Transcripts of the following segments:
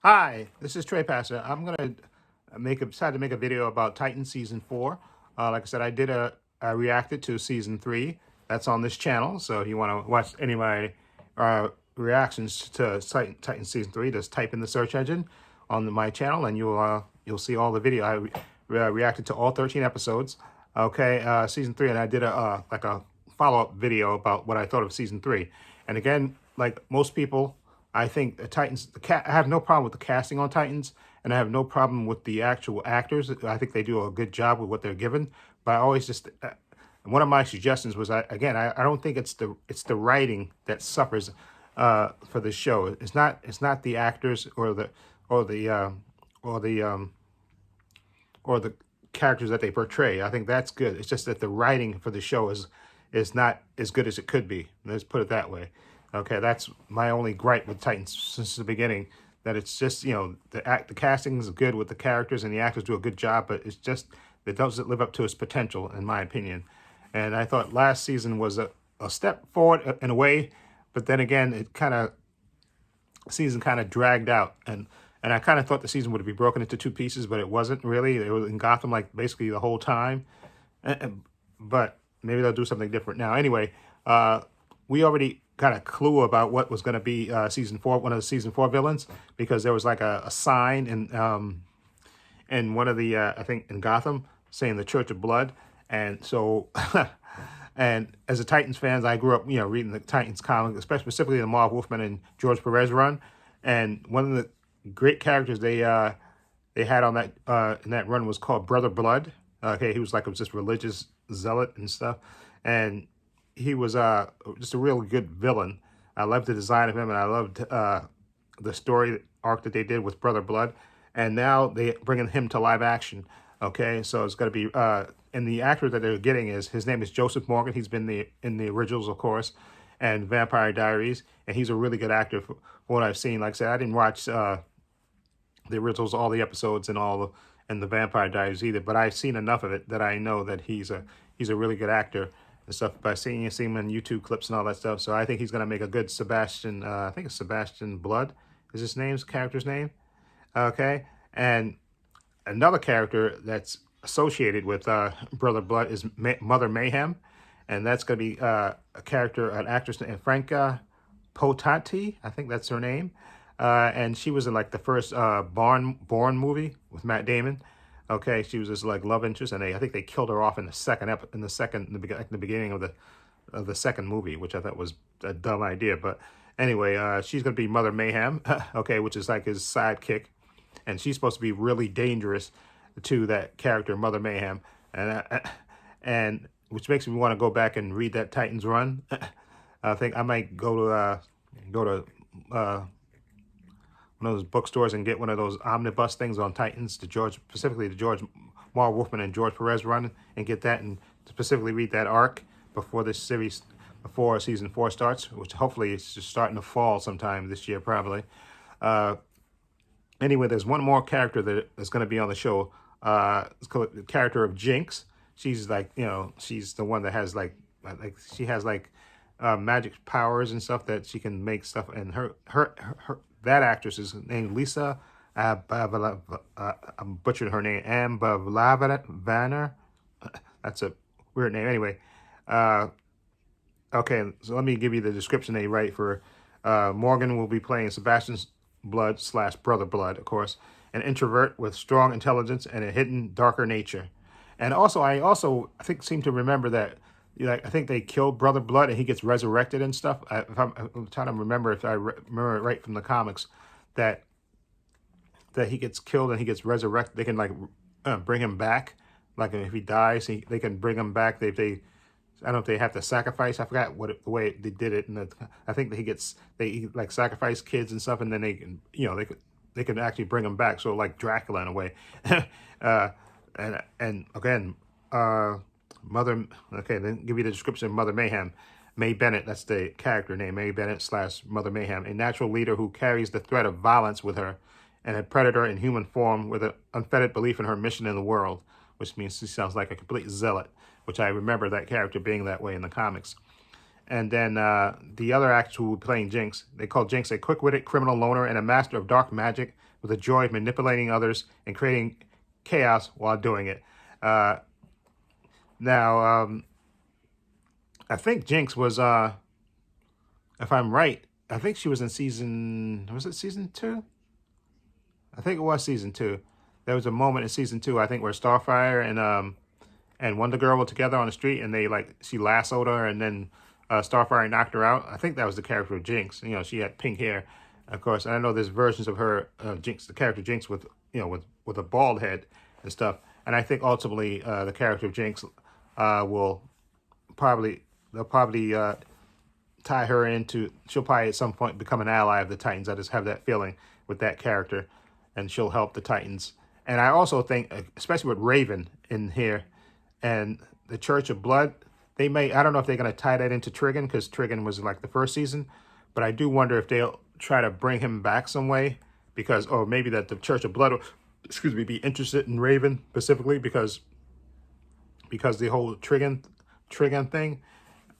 Hi, this is Trey Passer. I'm gonna decide to make a video about Titan season 4. Like I said, I reacted to season 3. That's on this channel. So if you want to watch any of my reactions to Titan season 3, just type in the search engine on my channel, and you'll see all the video. I reacted to all 13 episodes. Okay, season 3, and I did a follow-up video about what I thought of season 3. And again, like most people, I think the Titans, I have no problem with the casting on Titans, and I have no problem with the actual actors. I think they do a good job with what they're given. But I always just, one of my suggestions was, I don't think it's the writing that suffers for the show. It's not the actors or the characters that they portray. I think that's good. It's just that the writing for the show is not as good as it could be. Let's put it that way. Okay, that's my only gripe with Titans since the beginning. That it's just, the casting is good with the characters and the actors do a good job, but it's just it doesn't live up to its potential, in my opinion. And I thought last season was a step forward in a way, but then again, season kind of dragged out, and I kind of thought the season would be broken into two pieces, but it wasn't really. It was in Gotham like basically the whole time, but maybe they'll do something different now. Anyway, we already got a clue about what was going to be season 4, one of the season 4 villains, because there was like a sign in one of the I think in Gotham saying the Church of Blood, and so and as a Titans fans, I grew up reading the Titans comics, especially specifically the Marv Wolfman and George Perez run, and one of the great characters they had on that in that run was called Brother Blood. Okay, he was like this religious zealot and stuff, and he was just a real good villain. I loved the design of him, and I loved the story arc that they did with Brother Blood. And now they're bringing him to live action. Okay, so it's going to be, and the actor that they're getting his name is Joseph Morgan. He's been in the originals, of course, and Vampire Diaries, and he's a really good actor for what I've seen. Like I said, I didn't watch the originals, all the episodes, and the Vampire Diaries either, but I've seen enough of it that I know that he's a really good actor and stuff by seeing him in YouTube clips and all that stuff. So I think he's going to make a good Sebastian, I think it's Sebastian Blood is his character's name. Okay, and another character that's associated with Brother Blood is Mother Mayhem, and that's going to be a character, an actress named Franca Potati, I think that's her name, and she was in like the first Born movie with Matt Damon. Okay, she was this like love interest, and I think they killed her off in the beginning of the second movie, which I thought was a dumb idea. But anyway, she's gonna be Mother Mayhem, okay, which is like his sidekick, and she's supposed to be really dangerous to that character, Mother Mayhem, and which makes me want to go back and read that Titans run. I think I might go to one of those bookstores and get one of those omnibus things on Titans, specifically the George Marv Wolfman and George Perez run, and get that and specifically read that arc before season 4 starts, which hopefully it's just starting to fall sometime this year, probably. Anyway, there's one more character that's going to be on the show. It's called the character of Jinx. She's like, she's the one that has she has magic powers and stuff that she can make stuff, and her that actress is named Lisa. I'm butchering her name. Vanner. That's a weird name. Anyway, okay. So let me give you the description they write for. Morgan will be playing Sebastian Blood / Brother Blood, of course, an introvert with strong intelligence and a hidden darker nature. And also, I think seem to remember that. I think they killed Brother Blood and he gets resurrected and stuff. I'm trying to remember if I remember it right from the comics, that he gets killed and he gets resurrected. They can bring him back. Like if he dies, they can bring him back. I don't know if they have to sacrifice. I forgot the way they did it. And I think that they sacrifice kids and stuff, and then they can they can actually bring him back. So like Dracula in a way. And again. Then give you the description of Mother Mayhem. May Bennett, that's the character name, May Bennett / Mother Mayhem, a natural leader who carries the threat of violence with her, and a predator in human form with an unfettered belief in her mission in the world, which means she sounds like a complete zealot, which I remember that character being that way in the comics. And then the other actor who was playing Jinx, they call Jinx a quick-witted criminal loner and a master of dark magic with the joy of manipulating others and creating chaos while doing it. Now, I think Jinx was, if I'm right, I think she was in was it season 2? I think it was season 2. There was a moment in season 2, I think, where Starfire and Wonder Girl were together on the street, and she lassoed her, and then Starfire knocked her out. I think that was the character of Jinx. You know, she had pink hair, of course. And I know there's versions of her, Jinx, the character Jinx, with with a bald head and stuff. And I think ultimately the character of Jinx they'll probably tie her into. She'll probably at some point become an ally of the Titans. I just have that feeling with that character, and she'll help the Titans. And I also think, especially with Raven in here, and the Church of Blood, I don't know if they're going to tie that into Trigon, because Trigon was like the first season, but I do wonder if they'll try to bring him back some way, because, or maybe that the Church of Blood will, be interested in Raven specifically because the whole Trigon thing,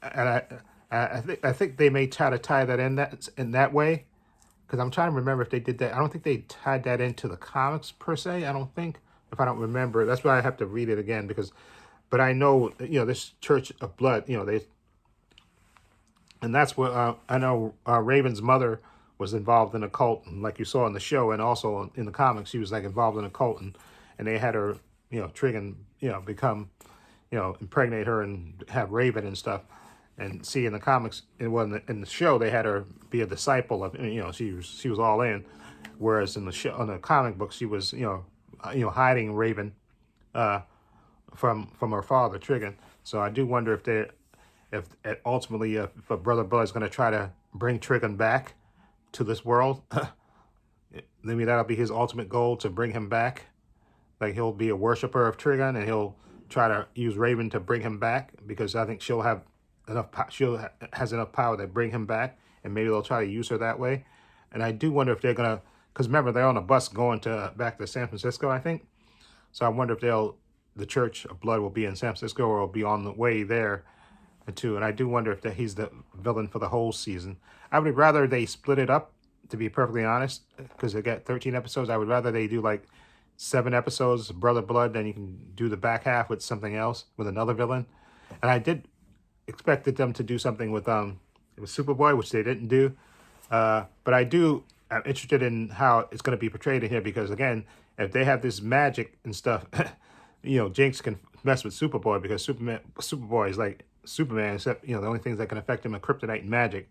and I think they may try to tie that in that way, because I'm trying to remember if they did that. I don't think they tied that into the comics per se. I don't think, if I don't remember. That's why I have to read it again, but I know, this Church of Blood, and that's what I know. Raven's mother was involved in a cult, and like you saw in the show, and also in the comics, she was like involved in a cult, and they had her, Trigon, become, impregnate her and have Raven and stuff. And see, in the comics, in the show, they had her be a disciple of, she was all in, whereas in the show, on the comic book, she was, hiding Raven, from her father, Trigon. So I do wonder if ultimately, if Brother Blood is going to try to bring Trigon back to this world, maybe that'll be his ultimate goal, to bring him back. Like, he'll be a worshiper of Trigon, and he'll try to use Raven to bring him back, because I think she has enough power to bring him back, and maybe they'll try to use her that way. And I do wonder if they're gonna, because remember, they're on a bus going back to San Francisco, I think. So I wonder if the Church of Blood will be in San Francisco, or will be on the way there too. And I do wonder if he's the villain for the whole season. I would rather they split it up, to be perfectly honest, because they got 13 episodes. I would rather they do like 7 episodes of Brother Blood, then you can do the back half with something else, with another villain. And I did expected them to do something with Superboy, which they didn't do. But I'm interested in how it's going to be portrayed in here, because again, if they have this magic and stuff, Jinx can mess with Superboy, because Superboy is like Superman, except the only things that can affect him are kryptonite and magic.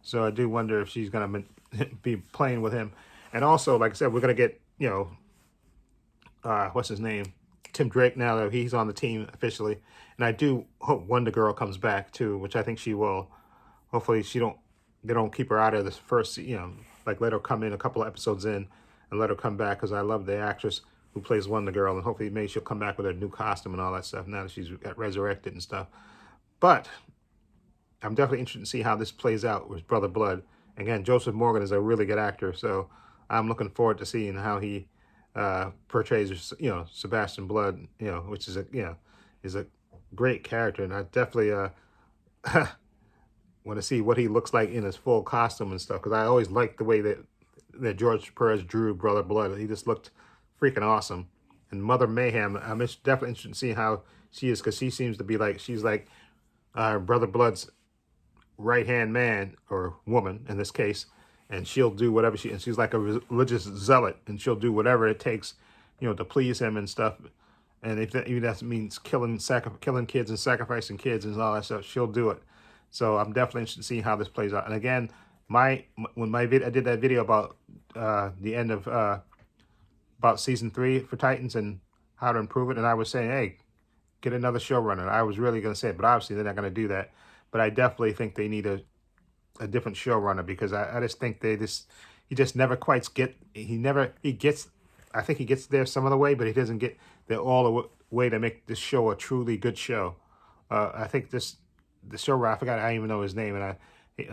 So I do wonder if she's going to be playing with him. And also, like I said, we're going to get what's his name, Tim Drake, now that he's on the team officially. And I do hope Wonder Girl comes back too, which I think she will. Hopefully they don't keep her out of this first, like let her come in a couple of episodes in and let her come back, because I love the actress who plays Wonder Girl, and hopefully maybe she'll come back with her new costume and all that stuff now that she's got resurrected and stuff. But I'm definitely interested to see how this plays out with Brother Blood. Again, Joseph Morgan is a really good actor, so I'm looking forward to seeing how he portrays, Sebastian Blood, which is a great character, and I definitely want to see what he looks like in his full costume and stuff, because I always liked the way that George Perez drew Brother Blood. He just looked freaking awesome. And Mother Mayhem, I'm definitely interested in seeing how she is, because she seems to be like, she's like Brother Blood's right-hand man, or woman in this case, and she'll do whatever and she's like a religious zealot, and she'll do whatever it takes, to please him and stuff. And if that even that means killing kids and sacrificing kids and all that stuff, she'll do it. So I'm definitely interested in seeing how this plays out. And again, I did that video about the end of about season 3 for Titans and how to improve it, and I was saying, hey, get another showrunner. I was really going to say it, but obviously they're not going to do that. But I definitely think they need a different showrunner, because I just think he just never quite gets. I think he gets there some of the way, but he doesn't get there all the way to make this show a truly good show. I think the showrunner, I forgot, I don't even know his name, and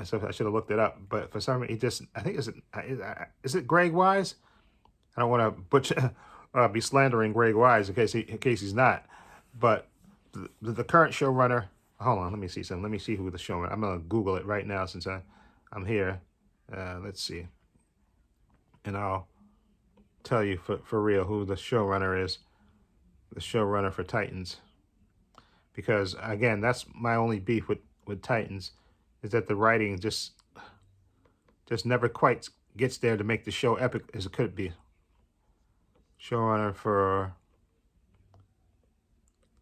so I should have looked it up. But for some reason, I think is it Greg Wise? I don't want to be slandering Greg Wise in case he's not. But the current showrunner. Hold on, let me see something. Let me see who the showrunner. I'm gonna Google it right now since I'm here. Let's see, and I'll tell you for real who the showrunner is, the showrunner for Titans. Because again, that's my only beef with Titans, is that the writing just never quite gets there to make the show epic as it could be. Showrunner for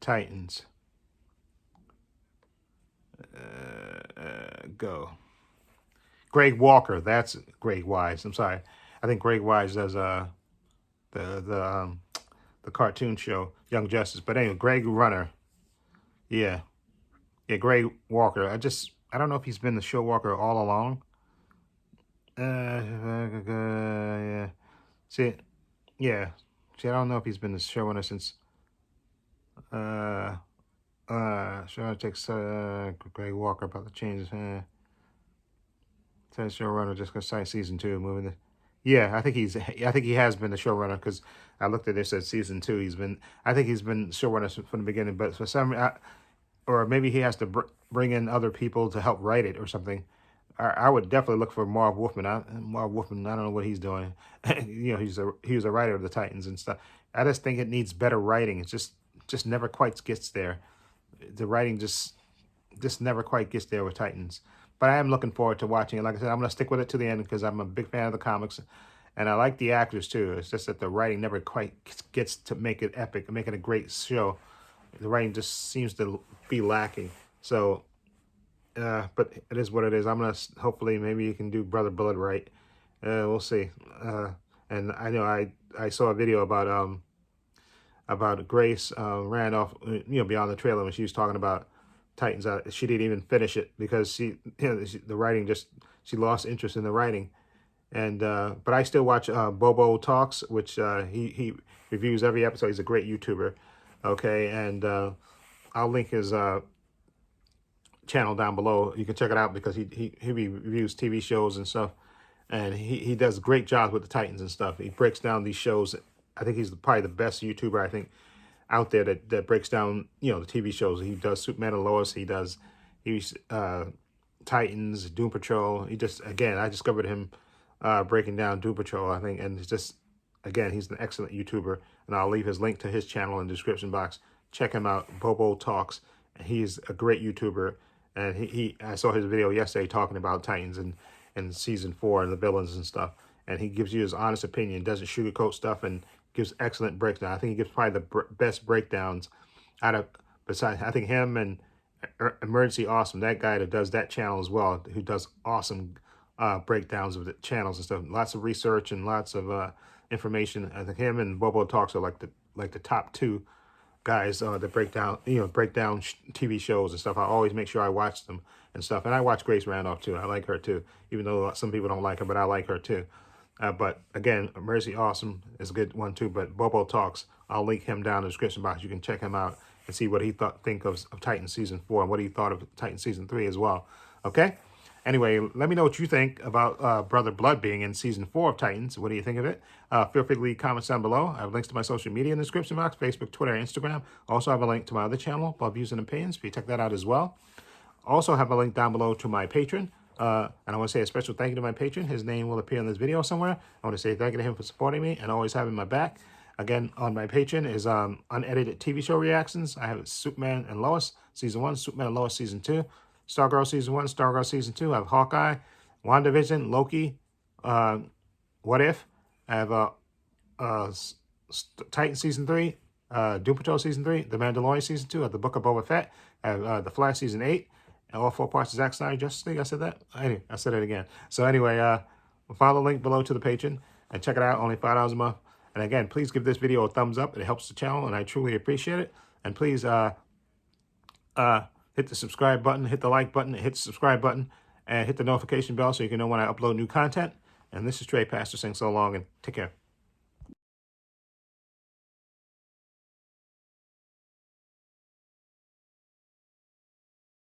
Titans. Go. Greg Walker. That's Greg Wise. I'm sorry. I think Greg Wise does the cartoon show Young Justice. But anyway, Greg Runner. Yeah. Yeah, Greg Walker. I don't know if he's been the show walker all along. Yeah. See, yeah. See, I don't know if he's been the showrunner since. Sure, it takes Greg Walker about the changes. Says showrunner just gonna sign season 2 moving the. Yeah, I think he has been the showrunner, because I looked at this at season 2. I think he's been showrunner from the beginning, but for some, or maybe he has to bring in other people to help write it or something. I would definitely look for Marv Wolfman. Marv Wolfman, I don't know what he's doing. You know, he was a writer of the Titans and stuff. I just think it needs better writing. It just never quite gets there. The writing just never quite gets there with Titans. But I am looking forward to watching it. Like I said, I'm going to stick with it to the end because I'm a big fan of the comics. And I like the actors, too. It's just that the writing never quite gets to make it epic, make it a great show. The writing just seems to be lacking. So, but it is what it is. I'm going to, hopefully, maybe you can do Brother Blood right. We'll see. And I know I saw a video about Grace Randolph, beyond the trailer, when she was talking about Titans. She didn't even finish it because the writing she lost interest in the writing. And but I still watch Bobo Talks, which he reviews every episode. He's a great YouTuber. Okay, and I'll link his channel down below. You can check it out because he reviews TV shows and stuff, and he does great jobs with the Titans and stuff. He breaks down these shows. I think he's probably the best YouTuber I think out there that breaks down the TV shows. He does Superman and Lois. He's Titans, Doom Patrol. I discovered him breaking down Doom Patrol, I think, and it's just, again, he's an excellent YouTuber, and I'll leave his link to his channel in the description box. Check him out, Bobo Talks. He's a great YouTuber, and I saw his video yesterday talking about Titans and season 4 and the villains and stuff, and he gives you his honest opinion, doesn't sugarcoat stuff, and gives excellent breakdown. I think he gives probably the best breakdowns besides, I think him and Emergency Awesome, that guy that does that channel as well, who does awesome breakdowns of the channels and stuff. Lots of research and lots of information. I think him and Bobo Talks are like the top 2 guys that break down TV shows and stuff. I always make sure I watch them and stuff. And I watch Grace Randolph too. I like her too, even though some people don't like her, but I like her too. But again, Mercy Awesome is a good one too. But Bobo Talks, I'll link him down in the description box. You can check him out and see what he think of Titan season 4 and what he thought of Titan season 3 as well. Okay. Anyway, let me know what you think about Brother Blood being in season 4 of Titans. What do you think of it? Feel free to leave comments down below. I have links to my social media in the description box: Facebook, Twitter, Instagram. Also have a link to my other channel, Blood Views and Opinions. If you check that out as well. Also have a link down below to my Patreon. And I want to say a special thank you to my patron. His name will appear in this video somewhere. I want to say thank you to him for supporting me and always having my back. Again, on my Patreon is unedited TV show reactions. I have Superman and Lois season 1, Superman and Lois season 2, Stargirl season 1, Stargirl season 2. I have Hawkeye, WandaVision, Loki, What If. I have Titan season 3, Doom Patrol season 3, The Mandalorian season 2. I have the Book of Boba Fett. I have The Flash season 8. And all 4 parts of Zack Snyder Justice League. I said that? Anyway, I said it again. So anyway, follow the link below to the Patreon and check it out. Only $5 a month. And again, please give this video a thumbs up. It helps the channel, and I truly appreciate it. And please hit the subscribe button, hit the like button, hit the subscribe button, and hit the notification bell so you can know when I upload new content. And this is Trey Pastor saying so long, and take care.